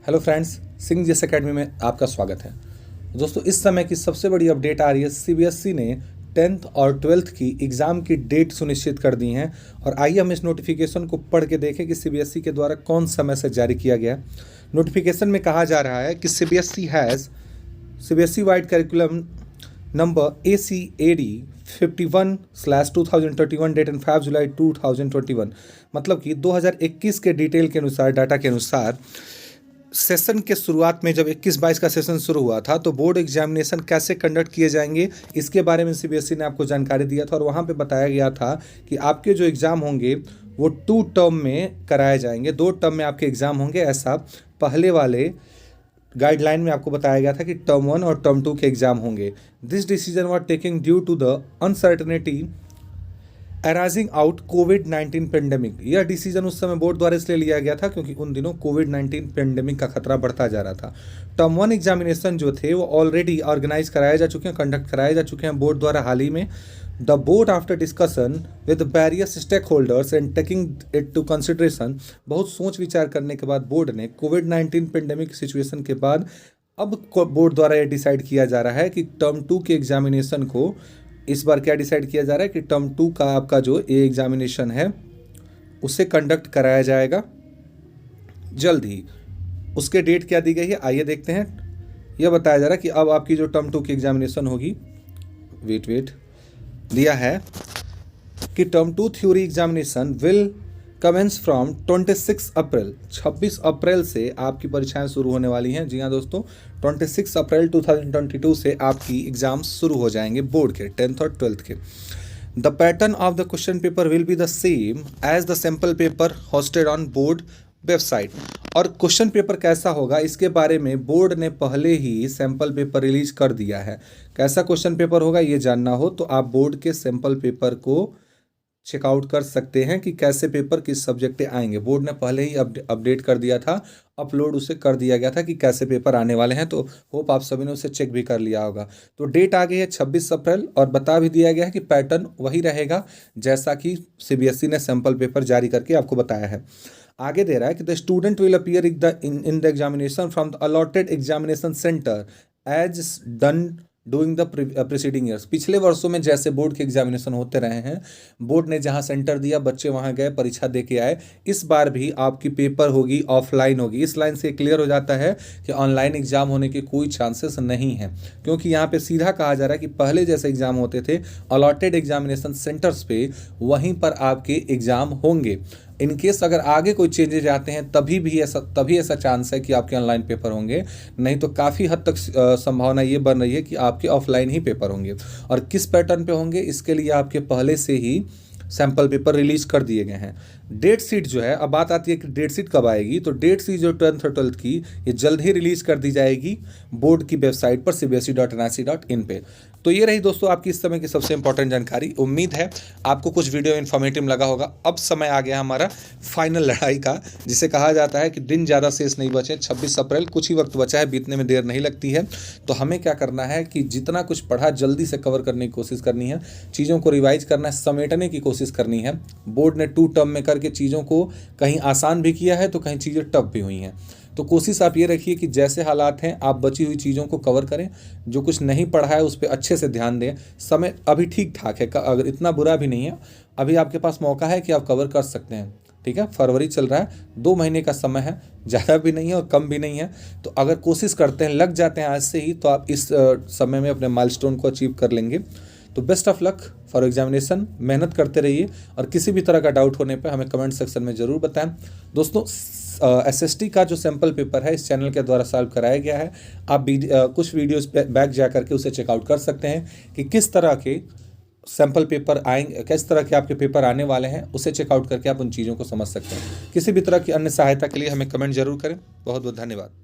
Hello friends, Singh जिस academy में आपका स्वागत है। दोस्तों, इस समय की सबसे बड़ी अपडेट आ रही है। सीबीएसई ने 10th और 12th की एग्ज़ाम की डेट सुनिश्चित कर दी हैं और आइए हम इस नोटिफिकेशन को पढ़ के देखें कि सीबीएसई के द्वारा कौन समय से जारी किया गया। नोटिफिकेशन में कहा जा रहा है कि CBSE wide curriculum number ACAD 51/2021 date and 5 जुलाई 2021, मतलब कि 2021 के डिटेल के अनुसार, डाटा के अनुसार सेशन के शुरुआत में जब 21-22 का सेशन शुरू हुआ था तो बोर्ड एग्जामिनेशन कैसे कंडक्ट किए जाएंगे इसके बारे में सीबीएसई ने आपको जानकारी दिया था और वहाँ पे बताया गया था कि आपके जो एग्ज़ाम होंगे वो 2 टर्म में कराए जाएंगे, 2 टर्म में आपके एग्ज़ाम होंगे। ऐसा पहले वाले गाइडलाइन में आपको बताया गया था कि टर्म 1 और टर्म 2 के एग्ज़ाम होंगे। This decision was taking due to the uncertainty arising out कोविड-19 पेंडेमिक। यह डिसीजन उस समय बोर्ड द्वारा इसलिए लिया गया था क्योंकि उन दिनों कोविड-19 पेंडेमिक का खतरा बढ़ता जा रहा था। टर्म 1 एग्जामिनेशन जो थे वो ऑलरेडी ऑर्गेनाइज कराए जा चुके हैं, कंडक्ट कराए जा चुके हैं बोर्ड द्वारा हाल ही में। The board after discussion with various stakeholders and taking it to consideration, बहुत सोच विचार करने के बाद बोर्ड ने कोविड-19 पेंडेमिक सिचुएशन के बाद अब बोर्ड द्वारा यह डिसाइड किया जा रहा है कि टर्म 2 के एग्जामिनेशन को इस बार क्या डिसाइड किया जा रहा है कि टर्म 2 का आपका जो एग्जामिनेशन है उसे कंडक्ट कराया जाएगा जल्द ही। उसके डेट क्या दी गई है आइए देखते हैं। यह बताया जा रहा है कि अब आपकी जो टर्म 2 की एग्जामिनेशन होगी, वेट दिया है कि term 2 theory examination will commence from 26 April, 26 अप्रैल से आपकी परीक्षाएं शुरू होने वाली हैं। जी हाँ दोस्तों, 26 अप्रैल 2022 से आपकी एग्जाम्स शुरू हो जाएंगे बोर्ड के 10th और 12th के। The pattern of the question paper will be the same as the sample paper hosted on board website. और क्वेश्चन पेपर कैसा होगा इसके बारे में बोर्ड ने पहले ही सैम्पल पेपर रिलीज कर दिया है। कैसा क्वेश्चन पेपर होगा ये जानना हो तो आप बोर्ड के सैम्पल पेपर को चेकआउट कर सकते हैं कि कैसे पेपर किस सब्जेक्ट पे आएंगे। बोर्ड ने पहले ही अपडेट कर दिया था, अपलोड उसे कर दिया गया था कि कैसे पेपर आने वाले हैं, तो होप आप सभी ने उसे चेक भी कर लिया होगा। तो डेट आ गई है 26 अप्रैल और बता भी दिया गया है कि पैटर्न वही रहेगा जैसा कि सीबीएसई ने सैम्पल पेपर जारी करके आपको बताया है। आगे दे रहा है कि the student will appear in the examination from the allotted examination centre as done doing the preceding years. पिछले वर्षों में जैसे बोर्ड के एग्जामिनेशन होते रहे हैं, बोर्ड ने जहां सेंटर दिया बच्चे वहां गए, परीक्षा दे के आए, इस बार भी आपकी पेपर होगी ऑफलाइन होगी। इस लाइन से क्लियर हो जाता है कि ऑनलाइन एग्जाम होने के कोई चांसेस नहीं है, क्योंकि यहाँ पे सीधा कहा जा रहा है कि पहले जैसे एग्जाम होते थे अलॉटेड एग्जामिनेशन सेंटर्स पे, वहीं पर आपके एग्जाम होंगे। इन केस अगर आगे कोई चेंजेज आते हैं तभी ऐसा चांस है कि आपके ऑनलाइन पेपर होंगे, नहीं तो काफ़ी हद तक संभावना ये बन रही है कि आपके ऑफलाइन ही पेपर होंगे। और किस पैटर्न पे होंगे इसके लिए आपके पहले से ही सैम्पल पेपर रिलीज कर दिए गए हैं। डेट शीट जो है, अब बात आती है कि डेट शीट कब आएगी, तो डेट शीट जो 10th और 12th की ये जल्द ही रिलीज कर दी जाएगी बोर्ड की वेबसाइट पर cbse.nic.in पे। तो ये रही दोस्तों आपकी इस समय की सबसे इंपॉर्टेंट जानकारी। उम्मीद है आपको कुछ वीडियो इन्फॉर्मेटिव लगा होगा। अब समय आ गया हमारा फाइनल लड़ाई का, जिसे कहा जाता है कि दिन ज़्यादा शेष नहीं बचे। 26 अप्रैल कुछ ही वक्त बचा है, बीतने में देर नहीं लगती है। तो हमें क्या करना है कि जितना कुछ पढ़ा जल्दी से कवर करने की कोशिश करनी है, चीज़ों को रिवाइज करना है, समेटने की कोशिश करनी है। बोर्ड ने 2 टर्म में करके चीज़ों को कहीं आसान भी किया है तो कहीं चीज़ें टफ भी हुई हैं। तो कोशिश आप ये रखिए कि जैसे हालात हैं आप बची हुई चीज़ों को कवर करें, जो कुछ नहीं पढ़ा है उस पर अच्छे से ध्यान दें। समय अभी ठीक ठाक है, अगर इतना बुरा भी नहीं है, अभी आपके पास मौका है कि आप कवर कर सकते हैं। ठीक है, फरवरी चल रहा है, 2 महीने का समय है, ज़्यादा भी नहीं है और कम भी नहीं है। तो अगर कोशिश करते हैं, लग जाते हैं आज से ही, तो आप इस समय में अपने माइलस्टोन को अचीव कर लेंगे। तो best of luck for examination, मेहनत करते रहिए और किसी भी तरह का डाउट होने पर हमें कमेंट सेक्शन में ज़रूर बताएं। दोस्तों, SST का जो सैम्पल पेपर है इस चैनल के द्वारा सॉल्व कराया गया है। आप कुछ वीडियोस बैक जा करके उसे चेकआउट कर सकते हैं कि किस तरह के सैम्पल पेपर आएंगे, किस तरह के आपके पेपर आने वाले हैं, उसे चेकआउट करके आप उन चीज़ों को समझ सकते हैं। किसी भी तरह की अन्य सहायता के लिए हमें कमेंट जरूर करें। बहुत बहुत धन्यवाद।